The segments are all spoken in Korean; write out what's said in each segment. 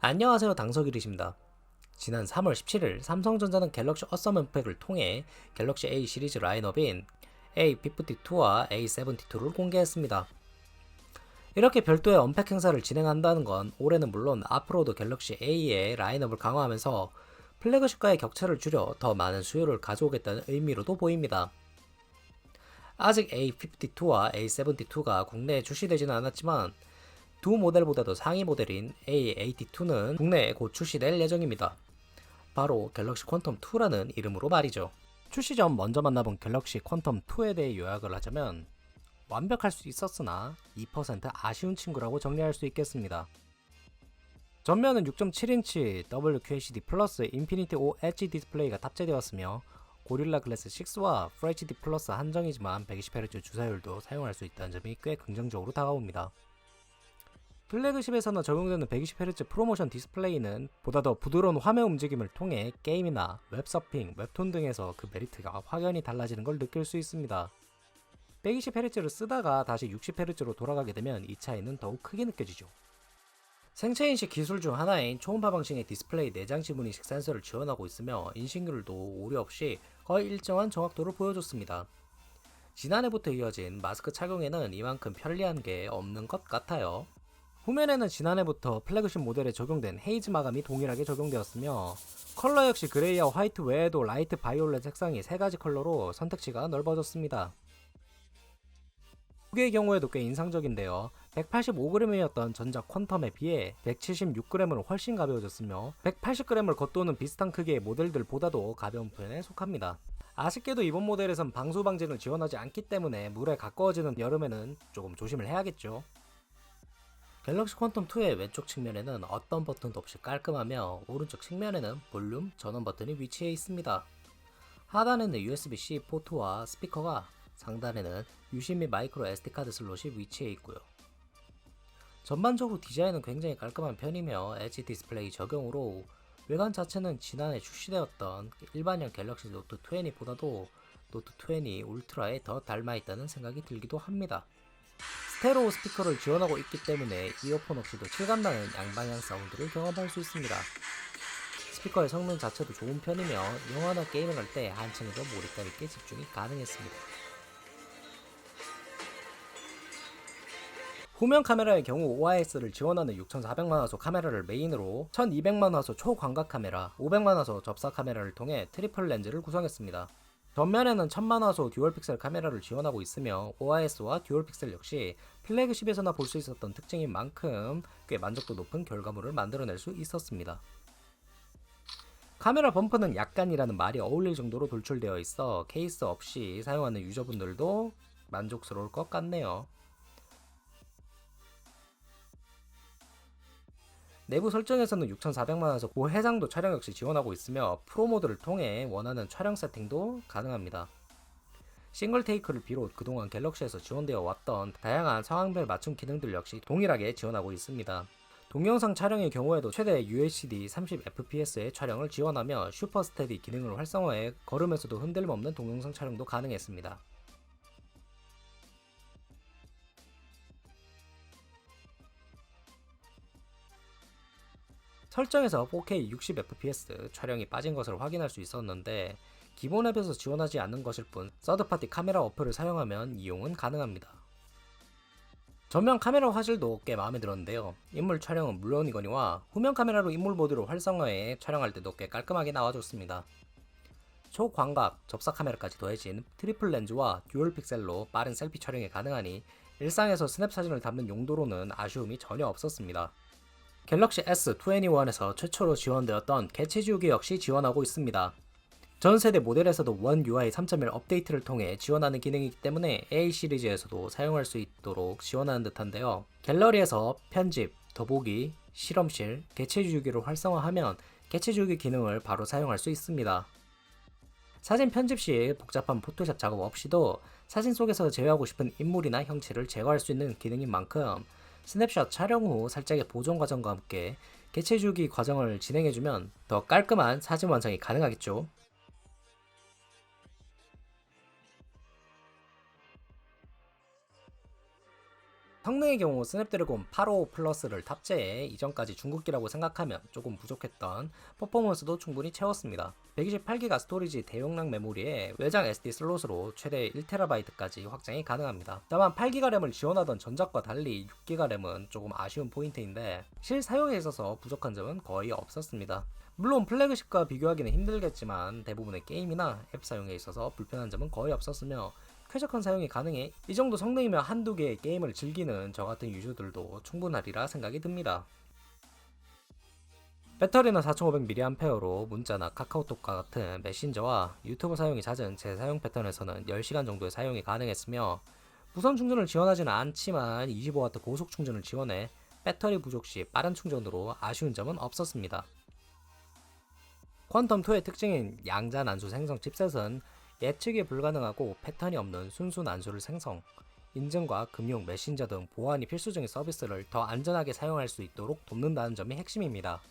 안녕하세요, 당석일이십니다. 지난 3월 17일 삼성전자는 갤럭시 어썸 언팩을 통해 갤럭시 A 시리즈 라인업인 A52와 A72를 공개했습니다. 이렇게 별도의 언팩 행사를 진행한다는 건 올해는 물론 앞으로도 갤럭시 A의 라인업을 강화하면서 플래그십과의 격차를 줄여 더 많은 수요를 가져오겠다는 의미로도 보입니다. 아직 A52와 A72가 국내에 출시되지는 않았지만 두 모델보다도 상위 모델인 A82는 국내에 곧 출시될 예정입니다. 바로 갤럭시 퀀텀2라는 이름으로 말이죠. 출시 전 먼저 만나본 갤럭시 퀀텀2에 대해 요약을 하자면 완벽할 수 있었으나 2% 아쉬운 친구라고 정리할 수 있겠습니다. 전면은 6.7인치 WQHD 플러스 인피니티 5 엣지 디스플레이가 탑재되었으며 고릴라 글래스 6와 FHD 플러스 한정이지만 120Hz 주사율도 사용할 수 있다는 점이 꽤 긍정적으로 다가옵니다. 플래그십에서는 적용되는 120Hz 프로모션 디스플레이는 보다 더 부드러운 화면 움직임을 통해 게임이나 웹서핑, 웹툰 등에서 그 메리트가 확연히 달라지는 걸 느낄 수 있습니다. 120Hz를 쓰다가 다시 60Hz로 돌아가게 되면 이 차이는 더욱 크게 느껴지죠. 생체인식 기술 중 하나인 초음파 방식의 디스플레이 내장 지문 인식 센서를 지원하고 있으며 인식률도 오류 없이 거의 일정한 정확도를 보여줬습니다. 지난해부터 이어진 마스크 착용에는 이만큼 편리한 게 없는 것 같아요. 후면에는 지난해부터 플래그십 모델에 적용된 헤이즈 마감이 동일하게 적용되었으며 컬러 역시 그레이와 화이트 외에도 라이트 바이올렛 색상이 3가지 컬러로 선택지가 넓어졌습니다. 무게의 경우에도 꽤 인상적인데요. 185g이었던 전작 퀀텀에 비해 176g으로 훨씬 가벼워졌으며 180g을 겉도는 비슷한 크기의 모델들보다도 가벼운 편에 속합니다. 아쉽게도 이번 모델에선 방수 방진을 지원하지 않기 때문에 물에 가까워지는 여름에는 조금 조심을 해야겠죠. 갤럭시 퀀텀2의 왼쪽 측면에는 어떤 버튼도 없이 깔끔하며 오른쪽 측면에는 볼륨, 전원 버튼이 위치해 있습니다. 하단에는 USB-C 포트와 스피커가, 상단에는 유심 및 마이크로 SD카드 슬롯이 위치해 있고요. 전반적으로 디자인은 굉장히 깔끔한 편이며 엣지 디스플레이 적용으로 외관 자체는 지난해 출시되었던 일반형 갤럭시 노트 20보다도 노트 20 울트라에 더 닮아있다는 생각이 들기도 합니다. 스테레오 스피커를 지원하고 있기 때문에 이어폰 없이도 실감나는 양방향 사운드를 경험할 수 있습니다. 스피커의 성능 자체도 좋은 편이며 영화나 게임을 할 때 한층 더 몰입감 있게 집중이 가능했습니다. 후면 카메라의 경우 OIS를 지원하는 6400만화소 카메라를 메인으로 1200만화소 초광각 카메라, 500만화소 접사 카메라를 통해 트리플 렌즈를 구성했습니다. 전면에는 1000만화소 듀얼 픽셀 카메라를 지원하고 있으며 OIS와 듀얼 픽셀 역시 플래그십에서나 볼 수 있었던 특징인 만큼 꽤 만족도 높은 결과물을 만들어낼 수 있었습니다. 카메라 범퍼는 약간이라는 말이 어울릴 정도로 돌출되어 있어 케이스 없이 사용하는 유저분들도 만족스러울 것 같네요. 내부 설정에서는 6400만원에서 고해상도 촬영 역시 지원하고 있으며 프로 모드를 통해 원하는 촬영 세팅도 가능합니다. 싱글 테이크를 비롯 그동안 갤럭시에서 지원되어 왔던 다양한 상황별 맞춤 기능들 역시 동일하게 지원하고 있습니다. 동영상 촬영의 경우에도 최대 UHD 30fps의 촬영을 지원하며 슈퍼 스테디 기능을 활성화해 걸으면서도 흔들림 없는 동영상 촬영도 가능했습니다. 설정에서 4K 60fps 촬영이 빠진 것을 확인할 수 있었는데 기본 앱에서 지원하지 않는 것일 뿐 서드파티 카메라 어플을 사용하면 이용은 가능합니다. 전면 카메라 화질도 꽤 마음에 들었는데요. 인물 촬영은 물론이거니와 후면 카메라로 인물 모드를 활성화해 촬영할 때도 꽤 깔끔하게 나와줬습니다. 초광각 접사 카메라까지 더해진 트리플 렌즈와 듀얼 픽셀로 빠른 셀피 촬영이 가능하니 일상에서 스냅 사진을 담는 용도로는 아쉬움이 전혀 없었습니다. 갤럭시 S21에서 최초로 지원되었던 개체 지우개 역시 지원하고 있습니다. 전 세대 모델에서도 원 UI 3.1 업데이트를 통해 지원하는 기능이기 때문에 A 시리즈에서도 사용할 수 있도록 지원하는 듯한데요. 갤러리에서 편집, 더보기, 실험실, 개체 지우개를 활성화하면 개체 지우개 기능을 바로 사용할 수 있습니다. 사진 편집 시 복잡한 포토샵 작업 없이도 사진 속에서 제외하고 싶은 인물이나 형체를 제거할 수 있는 기능인 만큼 스냅샷 촬영 후 살짝의 보정 과정과 함께 개체 주기 과정을 진행해주면 더 깔끔한 사진 완성이 가능하겠죠. 성능의 경우 스냅드래곤 855 플러스를 탑재해 이전까지 중국기라고 생각하면 조금 부족했던 퍼포먼스도 충분히 채웠습니다. 128기가 스토리지 대용량 메모리에 외장 SD 슬롯으로 최대 1TB까지 확장이 가능합니다. 다만 8기가 램을 지원하던 전작과 달리 6기가 램은 조금 아쉬운 포인트인데 실사용에 있어서 부족한 점은 거의 없었습니다. 물론 플래그십과 비교하기는 힘들겠지만 대부분의 게임이나 앱 사용에 있어서 불편한 점은 거의 없었으며 쾌적한 사용이 가능해 이 정도 성능이면 한두 개의 게임을 즐기는 저 같은 유저들도 충분하리라 생각이 듭니다. 배터리는 4500mAh로 문자나 카카오톡과 같은 메신저와 유튜브 사용이 잦은 제 사용 패턴에서는 10시간 정도의 사용이 가능했으며 무선 충전을 지원하지는 않지만 25W 고속 충전을 지원해 배터리 부족 시 빠른 충전으로 아쉬운 점은 없었습니다. 퀀텀2의 특징인 양자 난수 생성 칩셋은 예측이 불가능하고 패턴이 없는 순수 난수를 생성, 인증과 금융, 메신저 등 보안이 필수적인 서비스를 더 안전하게 사용할 수 있도록 돕는다는 점이 핵심입니다.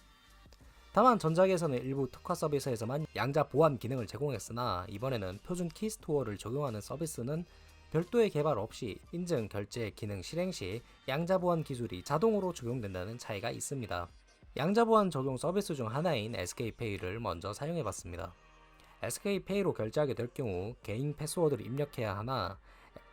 다만 전작에서는 일부 특화 서비스에서만 양자 보안 기능을 제공했으나 이번에는 표준 키스토어를 적용하는 서비스는 별도의 개발 없이 인증, 결제 기능 실행 시 양자 보안 기술이 자동으로 적용된다는 차이가 있습니다. 양자 보안 적용 서비스 중 하나인 SK페이를 먼저 사용해봤습니다. SK페이로 결제하게 될 경우 개인 패스워드를 입력해야 하나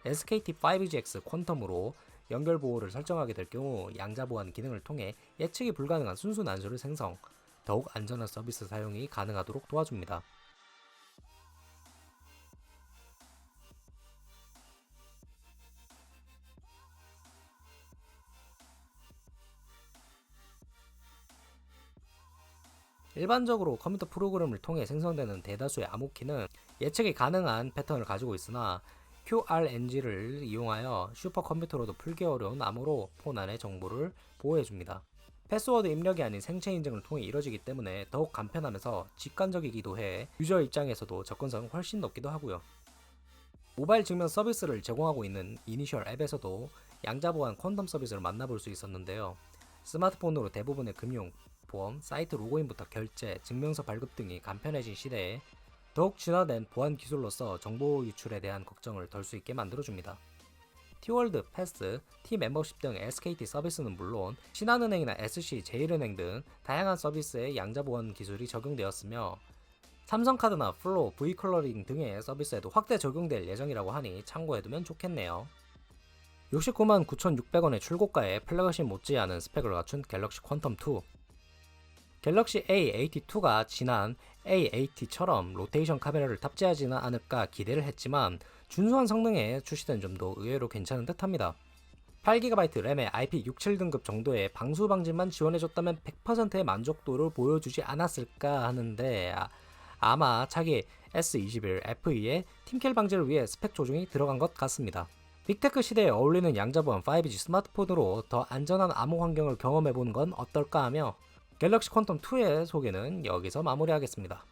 SKT5GX 퀀텀으로 연결 보호를 설정하게 될 경우 양자 보안 기능을 통해 예측이 불가능한 순수 난수를 생성, 더욱 안전한 서비스 사용이 가능하도록 도와줍니다. 일반적으로 컴퓨터 프로그램을 통해 생성되는 대다수의 암호키는 예측이 가능한 패턴을 가지고 있으나 QRNG를 이용하여 슈퍼컴퓨터로도 풀기 어려운 암호로 폰 안의 정보를 보호해줍니다. 패스워드 입력이 아닌 생체 인증을 통해 이뤄지기 때문에 더욱 간편하면서 직관적이기도 해 유저 입장에서도 접근성은 훨씬 높기도 하고요. 모바일 증명 서비스를 제공하고 있는 이니셜 앱에서도 양자 보안 퀀텀 서비스를 만나볼 수 있었는데요. 스마트폰으로 대부분의 금융, 보험, 사이트 로그인부터 결제, 증명서 발급 등이 간편해진 시대에 더욱 진화된 보안 기술로서 정보 유출에 대한 걱정을 덜 수 있게 만들어줍니다. T월드, 패스, T멤버십 등 SKT 서비스는 물론 신한은행이나 SC, 제일은행 등 다양한 서비스에 양자 보안 기술이 적용되었으며 삼성카드나 플로우, V컬러링 등의 서비스에도 확대 적용될 예정이라고 하니 참고해두면 좋겠네요. 69만 9,600원의 출고가에 플래그십 못지않은 스펙을 갖춘 갤럭시 퀀텀2. 갤럭시 A82가 지난 A80처럼 로테이션 카메라를 탑재하지는 않을까 기대를 했지만 준수한 성능에 출시된 점도 의외로 괜찮은 듯 합니다. 8GB 램에 IP67 등급 정도의 방수 방지만 지원해줬다면 100%의 만족도를 보여주지 않았을까 하는데 아마 차기 S21 FE의 팀킬 방지를 위해 스펙 조정이 들어간 것 같습니다. 빅테크 시대에 어울리는 양자 보안 5G 스마트폰으로 더 안전한 암호 환경을 경험해보는 건 어떨까 하며 갤럭시 퀀텀2의 소개는 여기서 마무리하겠습니다.